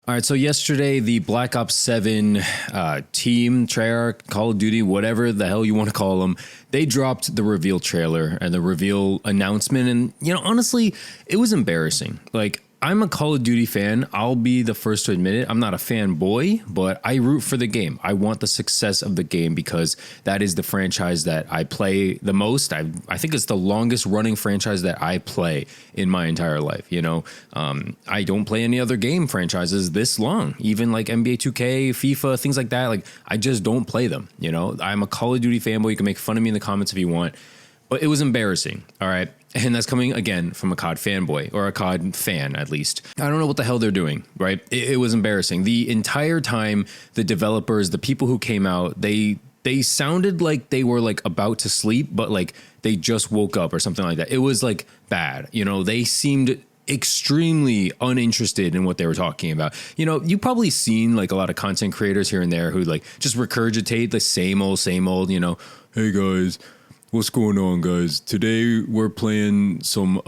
All right, so yesterday the Black Ops 7 team, Treyarch, Call of Duty, whatever the hell you want to call them, they dropped the reveal trailer and the reveal announcement. And, honestly, it was embarrassing. Like, I'm a Call of Duty fan. I'll be the first to admit it. I'm not a fanboy, but I root for the game. I want the success of the game because that is the franchise that I play the most. I think it's the longest running franchise that I play in my entire life. I don't play any other game franchises this long, even like NBA 2K, FIFA, things like that. Like, I just don't play them. I'm a Call of Duty fanboy. You can make fun of me in the comments if you want, but it was embarrassing. All right. And that's coming, again, from a COD fanboy, or a COD fan, at least. I don't know what the hell they're doing, right? It was embarrassing. The entire time, the developers, the people who came out, they sounded like they were like about to sleep, but like they just woke up or something like that. It was like bad. They seemed extremely uninterested in what they were talking about. You probably seen like a lot of content creators here and there who like just regurgitate the same old, hey guys, what's going on, guys? Today we're playing some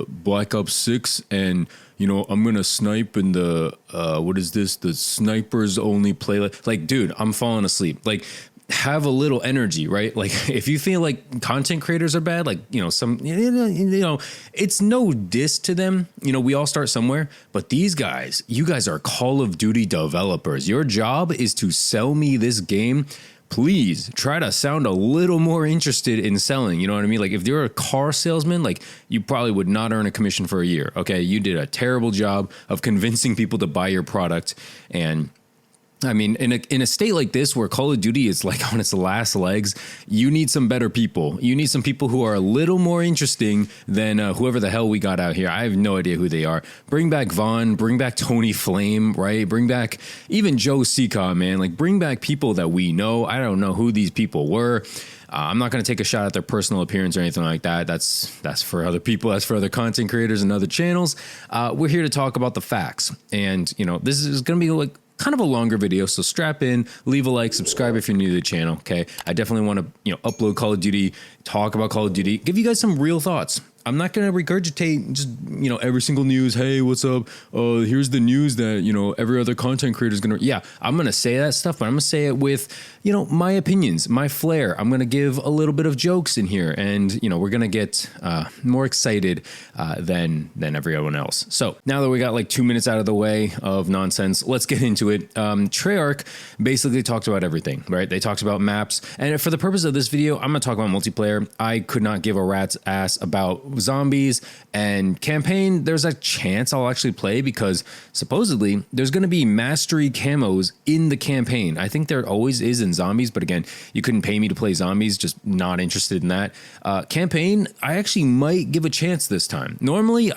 Black Ops 6, and I'm gonna snipe in the what is this? The snipers only play. Like, dude, I'm falling asleep. Like, have a little energy, right? Like, if you feel like content creators are bad, like it's no diss to them. We all start somewhere, but these guys, you guys are Call of Duty developers. Your job is to sell me this game. Please try to sound a little more interested in selling. You know what I mean? Like, if you're a car salesman, like, you probably would not earn a commission for a year. Okay. You did a terrible job of convincing people to buy your product. And I mean, in a state like this where Call of Duty is like on its last legs, you need some better people. You need some people who are a little more interesting than whoever the hell we got out here. I have no idea who they are. Bring back Vaughn, bring back Tony Flame, right? Bring back even Joe Seacon, man. Like, bring back people that we know. I don't know who these people were. I'm not going to take a shot at their personal appearance or anything like that. That's for other people. That's for other content creators and other channels. We're here to talk about the facts. And, this is going to be like kind of a longer video, so strap in, leave a like, subscribe if you're new to the channel. Okay, I definitely want to upload Call of Duty, talk about Call of Duty, give you guys some real thoughts. I'm not going to regurgitate just, every single news. Hey, what's up? Here's the news that, every other content creator is going to. Yeah, I'm going to say that stuff, but I'm going to say it with, my opinions, my flair. I'm going to give a little bit of jokes in here, and, we're going to get more excited than everyone else. So now that we got like 2 minutes out of the way of nonsense, let's get into it. Treyarch basically talked about everything, right? They talked about maps. And for the purpose of this video, I'm going to talk about multiplayer. I could not give a rat's ass about zombies and campaign. There's a chance I'll actually play because supposedly there's going to be mastery camos in the campaign. I think there always is in zombies, but again, you couldn't pay me to play zombies, just not interested in that. Campaign, I actually might give a chance this time. Normally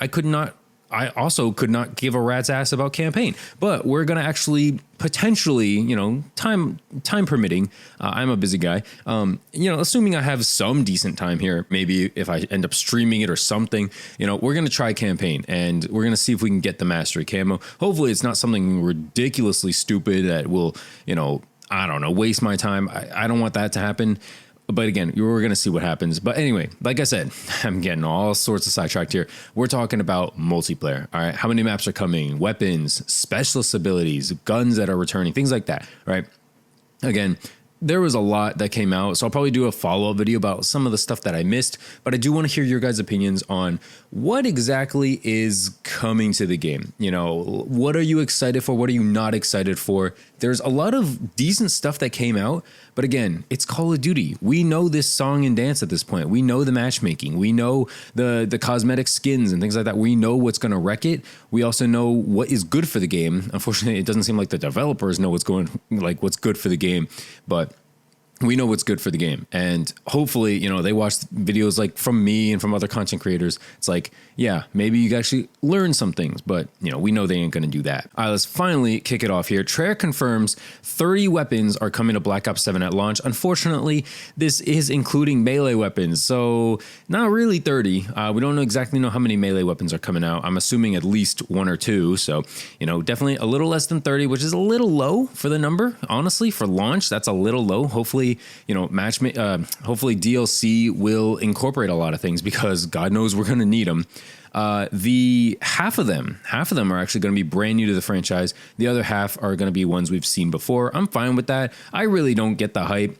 I also could not give a rat's ass about campaign, but we're going to actually potentially, time permitting, I'm a busy guy, assuming I have some decent time here, maybe if I end up streaming it or something, we're going to try campaign and we're going to see if we can get the mastery camo. Hopefully it's not something ridiculously stupid that will, I don't know, waste my time. I don't want that to happen. But again, we're going to see what happens. But anyway, like I said, I'm getting all sorts of sidetracked here. We're talking about multiplayer. All right. How many maps are coming? Weapons, specialist abilities, guns that are returning, things like that. Right. Again, there was a lot that came out, so I'll probably do a follow-up video about some of the stuff that I missed, but I do want to hear your guys' opinions on what exactly is coming to the game. What are you excited for? What are you not excited for? There's a lot of decent stuff that came out, but again, it's Call of Duty. We know this song and dance at this point. We know the matchmaking. We know the cosmetic skins and things like that. We know what's going to wreck it. We also know what is good for the game. Unfortunately, it doesn't seem like the developers know what's good for the game, but we know what's good for the game. And hopefully, they watch videos like from me and from other content creators. It's like, yeah, maybe you actually learn some things, but we know they ain't going to do that. All right, let's finally kick it off here. Treyarch confirms 30 weapons are coming to Black Ops 7 at launch. Unfortunately, this is including melee weapons. So not really 30. We don't exactly know how many melee weapons are coming out. I'm assuming at least 1 or 2. So, definitely a little less than 30, which is a little low for the number. Honestly, for launch, that's a little low. Hopefully, hopefully DLC will incorporate a lot of things because God knows we're going to need them. The half of them are actually going to be brand new to the franchise. The other half are going to be ones we've seen before. I'm fine with that. I really don't get the hype,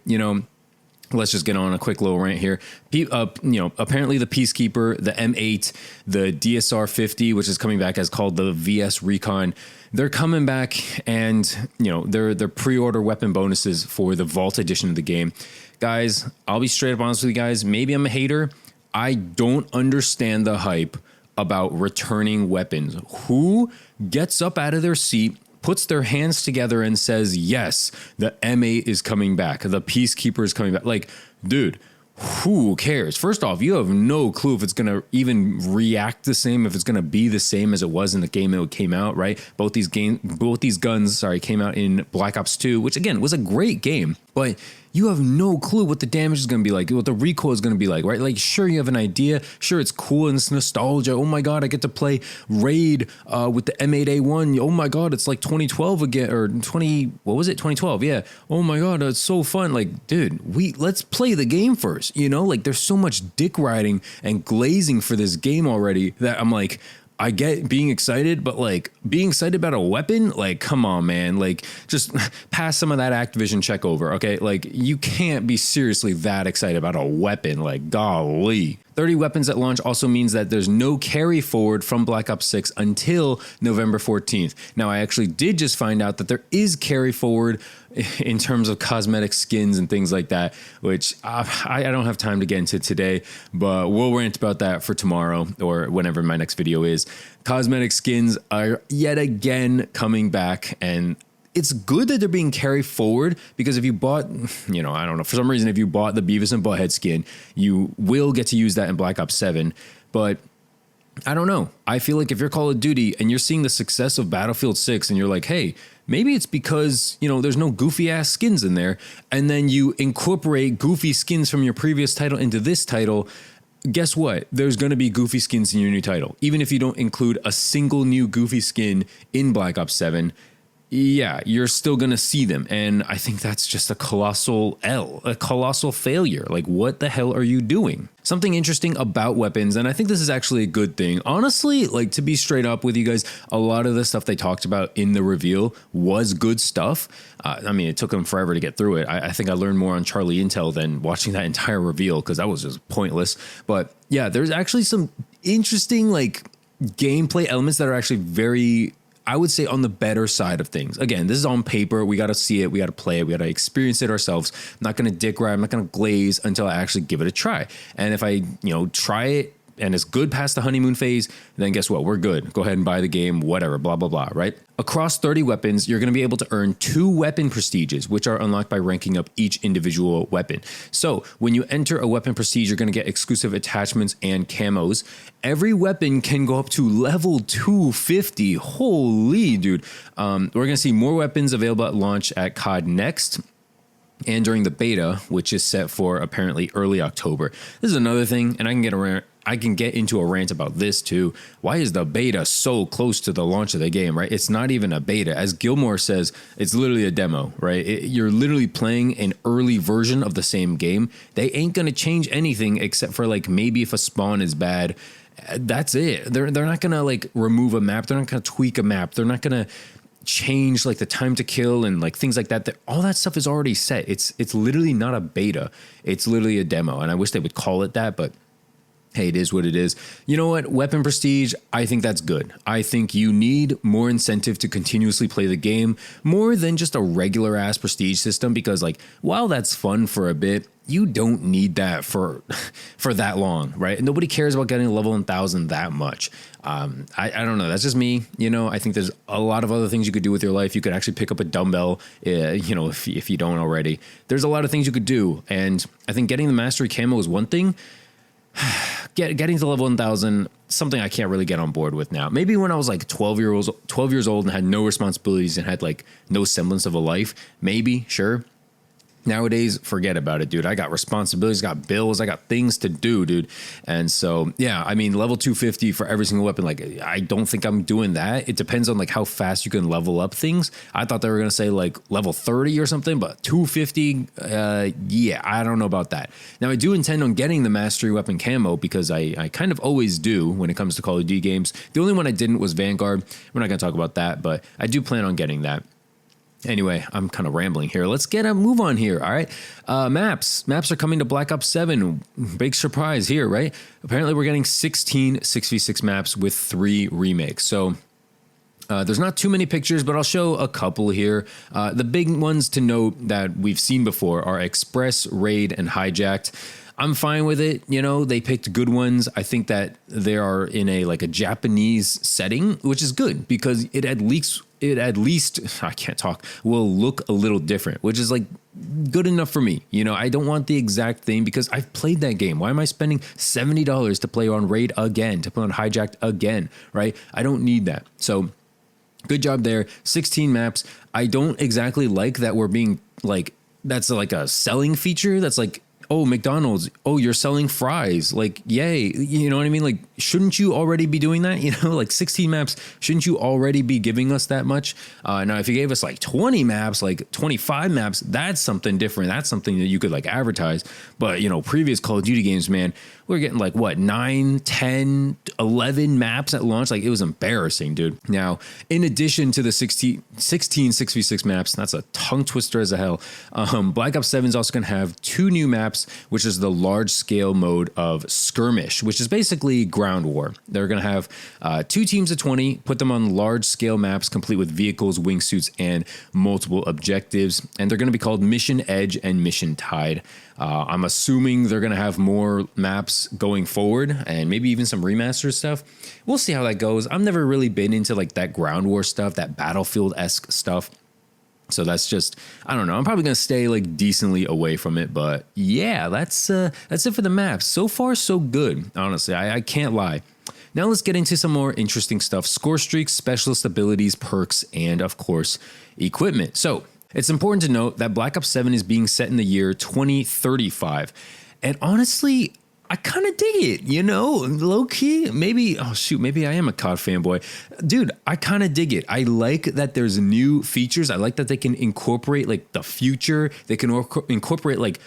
Let's just get on a quick little rant here. Apparently the Peacekeeper, the M8, the DSR 50, which is coming back as called the VS Recon, they're coming back, and they're pre-order weapon bonuses for the Vault edition of the game. Guys, I'll be straight up honest with you guys. Maybe I'm a hater. I don't understand the hype about returning weapons. Who gets up out of their seat, puts their hands together and says, yes, the M8 is coming back. The Peacekeeper is coming back. Like, dude, who cares? First off, you have no clue if it's going to even react the same, if it's going to be the same as it was in the game that came out, right? Both these guns came out in Black Ops 2, which again was a great game, but you have no clue what the damage is going to be like, what the recoil is going to be like, right? Like, sure, you have an idea. Sure, it's cool and it's nostalgia. Oh my God, I get to play Raid with the M8A1. Oh my God, it's like 2012 again, or 2012? Yeah. Oh my God, it's so fun. Like, dude, let's play the game first. Like, there's so much dick riding and glazing for this game already that I'm like, I get being excited, but like being excited about a weapon, like, come on, man, like just pass some of that Activision check over. Okay. Like, you can't be seriously that excited about a weapon. Like, golly. 30 weapons at launch also means that there's no carry forward from Black Ops 6 until November 14th. Now, I actually did just find out that there is carry forward in terms of cosmetic skins and things like that, which I don't have time to get into today, but we'll rant about that for tomorrow or whenever my next video is. Cosmetic skins are yet again coming back, and it's good that they're being carried forward, because if you bought, I don't know, for some reason, if you bought the Beavis and Butthead skin, you will get to use that in Black Ops 7. But I don't know. I feel like if you're Call of Duty and you're seeing the success of Battlefield 6 and you're like, hey, maybe it's because, there's no goofy ass skins in there, and then you incorporate goofy skins from your previous title into this title, guess what? There's going to be goofy skins in your new title. Even if you don't include a single new goofy skin in Black Ops 7, yeah, you're still going to see them. And I think that's just a colossal failure. Like, what the hell are you doing? Something interesting about weapons, and I think this is actually a good thing. Honestly, like, to be straight up with you guys, a lot of the stuff they talked about in the reveal was good stuff. It took them forever to get through it. I think I learned more on Charlie Intel than watching that entire reveal, because that was just pointless. But yeah, there's actually some interesting, like, gameplay elements that are actually very, I would say, on the better side of things. Again, this is on paper. We got to see it. We got to play it. We got to experience it ourselves. I'm not going to dick ride. I'm not going to glaze until I actually give it a try. And if I, try it and it's good past the honeymoon phase, then guess what? We're good. Go ahead and buy the game, whatever, blah, blah, blah, right? Across 30 weapons, you're going to be able to earn 2 weapon prestiges, which are unlocked by ranking up each individual weapon. So when you enter a weapon prestige, you're going to get exclusive attachments and camos. Every weapon can go up to level 250. Holy dude. We're going to see more weapons available at launch at COD Next and during the beta, which is set for apparently early October. This is another thing, and I can get into a rant about this too. Why is the beta so close to the launch of the game, right? It's not even a beta. As Gilmore says, it's literally a demo, right? You're literally playing an early version of the same game. They ain't going to change anything except for, like, maybe if a spawn is bad. That's it. They're not going to, like, remove a map. They're not going to tweak a map. They're not going to change, like, the time to kill and, like, things like that. All that stuff is already set. It's literally not a beta. It's literally a demo. And I wish they would call it that, but hey, it is what it is. You know what? Weapon prestige, I think that's good. I think you need more incentive to continuously play the game, more than just a regular ass prestige system, because, like, while that's fun for a bit, you don't need that for that long, right? Nobody cares about getting a level 1000 that much. I don't know. That's just me. I think there's a lot of other things you could do with your life. You could actually pick up a dumbbell, if you don't already. There's a lot of things you could do. And I think getting the mastery camo is one thing. Getting to level 1000, something I can't really get on board with now. Maybe when I was like 12 years old and had no responsibilities and had, like, no semblance of a life, maybe, sure. Nowadays, forget about it, dude. I got responsibilities, got bills, I got things to do, dude. And so, yeah, I mean, level 250 for every single weapon, like, I don't think I'm doing that. It depends on like how fast you can level up things. I thought they were going to say like level 30 or something, but 250, yeah, I don't know about that. Now, I do intend on getting the mastery weapon camo because I kind of always do when it comes to Call of Duty games. The only one I didn't was Vanguard. We're not going to talk about that, but I do plan on getting that. Anyway, I'm kind of rambling here. Let's get a move on here. All right. Maps are coming to Black Ops 7. Big surprise here, right? Apparently we're getting 16 6v6 maps with 3 remakes. So there's not too many pictures, but I'll show a couple here. The big ones to note that we've seen before are Express, Raid, and Hijacked. I'm fine with it. You know, they picked good ones. I think that they are in a Japanese setting, which is good because it at least I can't talk, will look a little different, which is like good enough for me. You know, I don't want the exact thing because I've played that game. Why am I spending $70 to play on Raid again, to play on Hijacked again, right? I don't need that. So good job there. 16 maps. I don't exactly like that we're being like, that's like a selling feature. That's like, oh, McDonald's, oh, you're selling fries. Like, yay. You know what I mean? Like, shouldn't you already be doing that? You know, like 16 maps, shouldn't you already be giving us that much? Now, if you gave us like 20 maps, like 25 maps, that's something different. That's something that you could like advertise. But, you know, previous Call of Duty games, man, we're getting like what, 9, 10, 11 maps at launch. Like it was embarrassing, dude. Now, in addition to the 16 6v6 maps, that's a tongue twister as a hell. Black Ops 7 is also going to have 2 new maps, which is the large scale mode of Skirmish, which is basically ground war. They're going to have 2 teams of 20, put them on large scale maps, complete with vehicles, wingsuits, and multiple objectives. And they're going to be called Mission Edge and Mission Tide. I'm assuming they're going to have more maps going forward and maybe even some remastered stuff. We'll see how that goes. I've never really been into like that ground war stuff, that Battlefield-esque stuff. So that's just, I don't know. I'm probably going to stay like decently away from it. But yeah, that's it for the maps. So far, so good. Honestly, I can't lie. Now let's get into some more interesting stuff. Score streaks, specialist abilities, perks, and of course, equipment. So it's important to note that Black Ops 7 is being set in the year 2035. And honestly, I kind of dig it, you know, low key. Maybe I am a COD fanboy. Dude, I kind of dig it. I like that there's new features. I like that they can incorporate like the future. They can incorporate like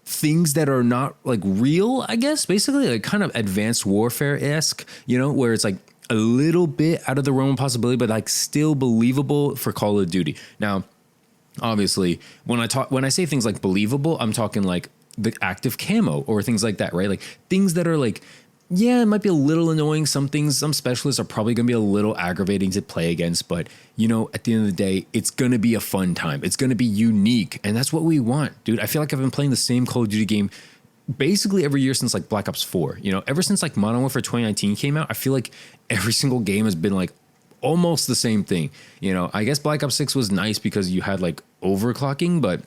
things that are not like real, I guess, basically like kind of advanced warfare-esque, you know, where it's like a little bit out of the realm of possibility, but like still believable for Call of Duty. Now, obviously, when I say things like believable, I'm talking like the active camo or things like that, right? Like things that are like, yeah, it might be a little annoying. Some specialists are probably going to be a little aggravating to play against, but you know, at the end of the day, it's going to be a fun time. It's going to be unique. And that's what we want, dude. I feel like I've been playing the same Call of Duty game basically every year since like Black Ops 4, you know, ever since like Modern Warfare 2019 came out. I feel like every single game has been like almost the same thing. You know, I guess Black Ops 6 was nice because you had like overclocking, but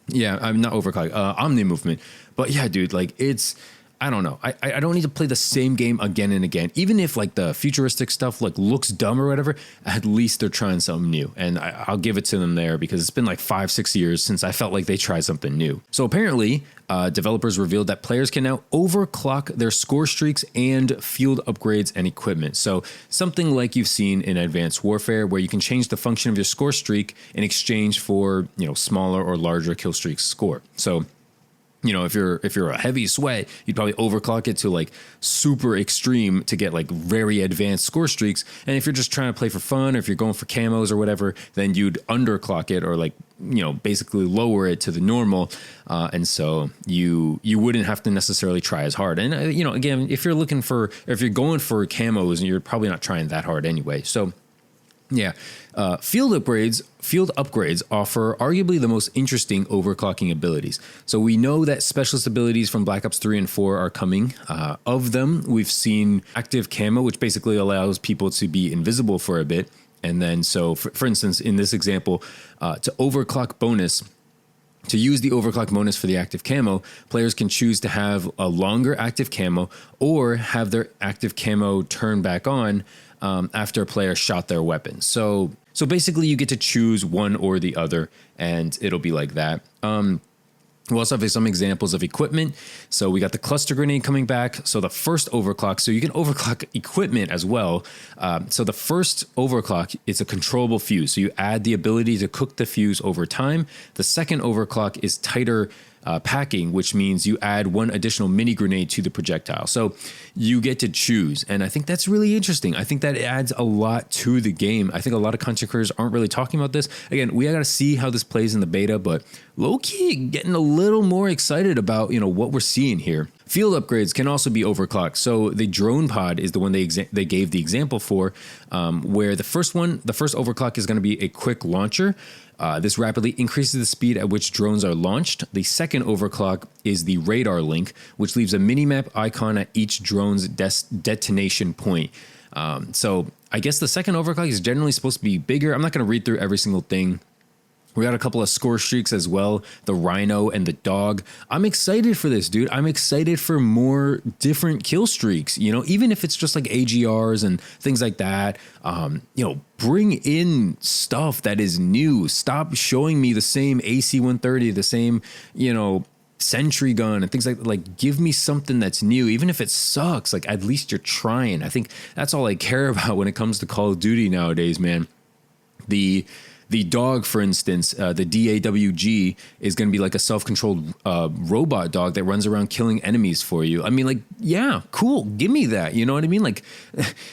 yeah, I'm not overclocking, omni movement. But yeah, dude, like it's, I don't know. I don't need to play the same game again and again. Even if like the futuristic stuff like looks dumb or whatever, at least they're trying something new. And I'll give it to them there because it's been like 5-6 years since I felt like they tried something new. So apparently developers revealed that players can now overclock their score streaks and field upgrades and equipment. So something like you've seen in Advanced Warfare where you can change the function of your score streak in exchange for, you know, smaller or larger kill streaks score. So you know, if you're a heavy sweat, you'd probably overclock it to like super extreme to get like very advanced score streaks. And if you're just trying to play for fun, or if you're going for camos or whatever, then you'd underclock it or like, you know, basically lower it to the normal. And so you wouldn't have to necessarily try as hard. And, you know, again, if you're going for camos, you're probably not trying that hard anyway. So yeah, field upgrades offer arguably the most interesting overclocking abilities. So we know that specialist abilities from Black Ops 3 and 4 are coming. Of them, we've seen active camo, which basically allows people to be invisible for a bit. And then, so for instance, in this example, to use the overclock bonus for the active camo, players can choose to have a longer active camo or have their active camo turn back on after a player shot their weapon. So basically you get to choose one or the other, and it'll be like that. We also have some examples of equipment. So we got the cluster grenade coming back. So the first overclock, so you can overclock equipment as well. So the first overclock is a controllable fuse. So you add the ability to cook the fuse over time. The second overclock is tighter packing, which means you add one additional mini grenade to the projectile. So you get to choose. And I think that's really interesting. I think that adds a lot to the game. I think a lot of content creators aren't really talking about this. Again, we got to see how this plays in the beta, but low-key getting a little more excited about, what we're seeing here. Field upgrades can also be overclocked. So the drone pod is the one they gave the example for, where the first overclock is going to be a quick launcher. This rapidly increases the speed at which drones are launched. The second overclock is the radar link, which leaves a minimap icon at each drone's detonation point. So I guess the second overclock is generally supposed to be bigger. I'm not going to read through every single thing. We got a couple of score streaks as well, the Rhino and the Dog. I'm excited for this, dude. I'm excited for more different kill streaks, even if it's just like AGRs and things like that. Bring in stuff that is new. Stop showing me the same AC-130, the same, sentry gun and things like give me something that's new, even if it sucks. Like, at least you're trying. I think that's all I care about when it comes to Call of Duty nowadays, man. The Dog, for instance, the DAWG is going to be like a self-controlled robot dog that runs around killing enemies for you. I mean, like, yeah, cool. Give me that. You know what I mean? Like,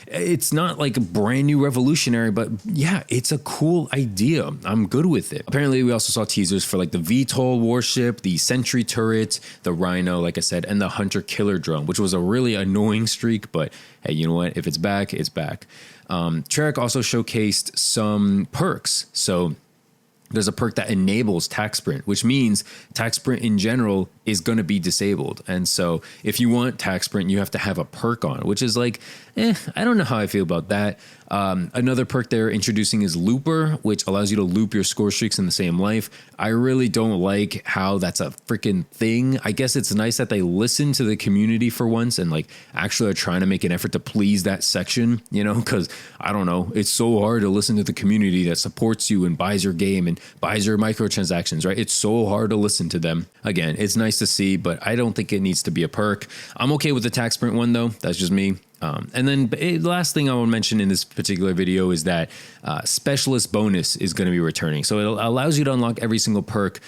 it's not like brand new revolutionary, but yeah, it's a cool idea. I'm good with it. Apparently, we also saw teasers for like the VTOL warship, the Sentry turret, the Rhino, like I said, and the Hunter Killer drone, which was a really annoying streak. But hey, you know what? If it's back, it's back. Treyarch also showcased some perks. So there's a perk that enables tac sprint, which means tac sprint in general is going to be disabled. And so if you want tac sprint, you have to have a perk on, which is like, I don't know how I feel about that. Another perk they're introducing is Looper, which allows you to loop your score streaks in the same life. I really don't like how that's a freaking thing. I guess it's nice that they listen to the community for once and like actually are trying to make an effort to please that section, because I don't know, it's so hard to listen to the community that supports you and buys your game and buys your microtransactions, right? It's so hard to listen to them. Again, it's nice to see, but I don't think it needs to be a perk. I'm okay with the tac sprint one though. That's just me. And then the last thing I want to mention in this particular video is that Specialist bonus is going to be returning. So it allows you to unlock every single perk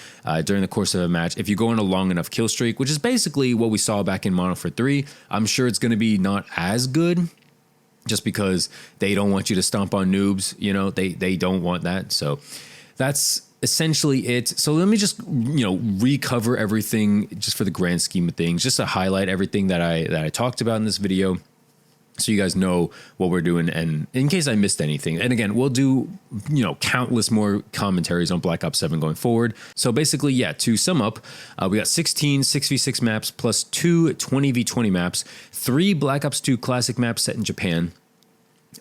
during the course of a match if you go on a long enough kill streak, which is basically what we saw back in Modern Warfare 3. I'm sure it's going to be not as good just because they don't want you to stomp on noobs. They don't want that. So that's essentially it. So let me just recover everything just for the grand scheme of things, just to highlight everything that I talked about in this video, so you guys know what we're doing, and in case I missed anything. And again, we'll do countless more commentaries on Black Ops 7 going forward. So basically, yeah, to sum up, we got 16 6v6 maps plus 2 20v20 maps, 3 Black Ops 2 classic maps set in Japan,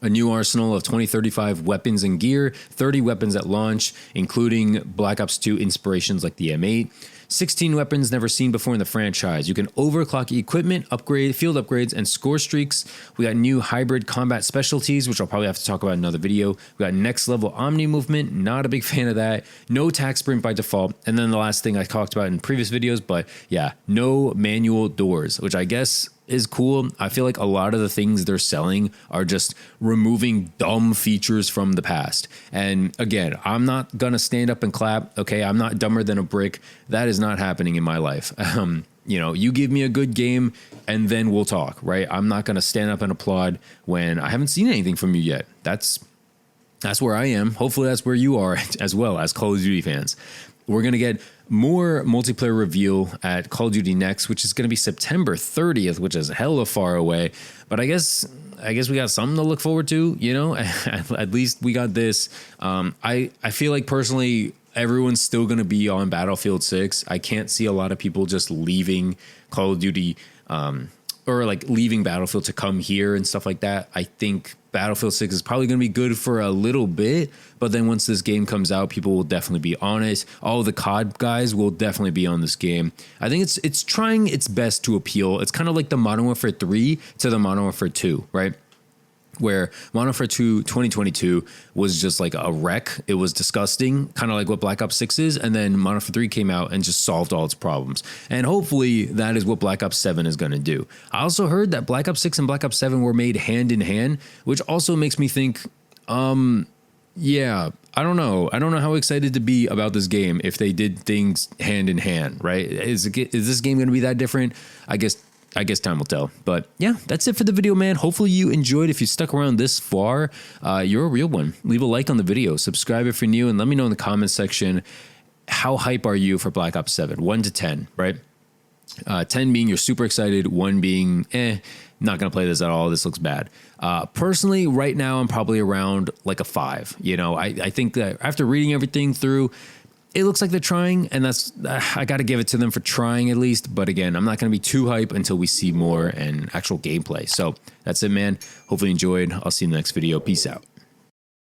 a new arsenal of 2035 weapons and gear, 30 weapons at launch, including Black Ops 2 inspirations like the M8, 16 weapons never seen before in the franchise. You can overclock equipment, upgrade, field upgrades, and score streaks. We got new hybrid combat specialties, which I'll probably have to talk about in another video. We got next level Omni movement. Not a big fan of that. No tac sprint by default. And then the last thing I talked about in previous videos, but yeah, no manual doors, which I guess is cool. I feel like a lot of the things they're selling are just removing dumb features from the past. And again, I'm not gonna stand up and clap. Okay, I'm not dumber than a brick. That is not happening in my life. You give me a good game and then we'll talk, right? I'm not gonna stand up and applaud when I haven't seen anything from you yet. That's where I am. Hopefully that's where you are as well as Call of Duty fans. We're going to get more multiplayer reveal at Call of Duty Next, which is going to be September 30th, which is hella far away. But I guess we got something to look forward to, At least we got this. I feel like personally, everyone's still going to be on Battlefield 6. I can't see a lot of people just leaving Call of Duty or like leaving Battlefield to come here and stuff like that. I think Battlefield 6 is probably going to be good for a little bit, but then once this game comes out, people will definitely be on it. All the COD guys will definitely be on this game. I think it's trying its best to appeal. It's kind of like the Modern Warfare 3 to the Modern Warfare 2, right? where Modern Warfare 2 2022 was just like a wreck. It was disgusting, kind of like what Black Ops 6 is. And then Modern Warfare 3 came out and just solved all its problems. And hopefully that is what Black Ops 7 is going to do. I also heard that Black Ops 6 and Black Ops 7 were made hand in hand, which also makes me think, yeah, I don't know. I don't know how excited to be about this game if they did things hand in hand, right? Is this game going to be that different? I guess time will tell. But yeah, that's it for the video, man. Hopefully you enjoyed. If you stuck around this far, you're a real one. Leave a like on the video, subscribe if you're new, and let me know in the comments section, how hype are you for Black Ops 7? 1 to 10, right? 10 being you're super excited, 1 being, not going to play this at all. This looks bad. Personally, right now, I'm probably around like a 5. You know, I think that after reading everything through, it looks like they're trying, and that's I got to give it to them for trying at least. But again, I'm not going to be too hype until we see more and actual gameplay. So that's it, man. Hopefully you enjoyed. I'll see you in the next video. Peace out.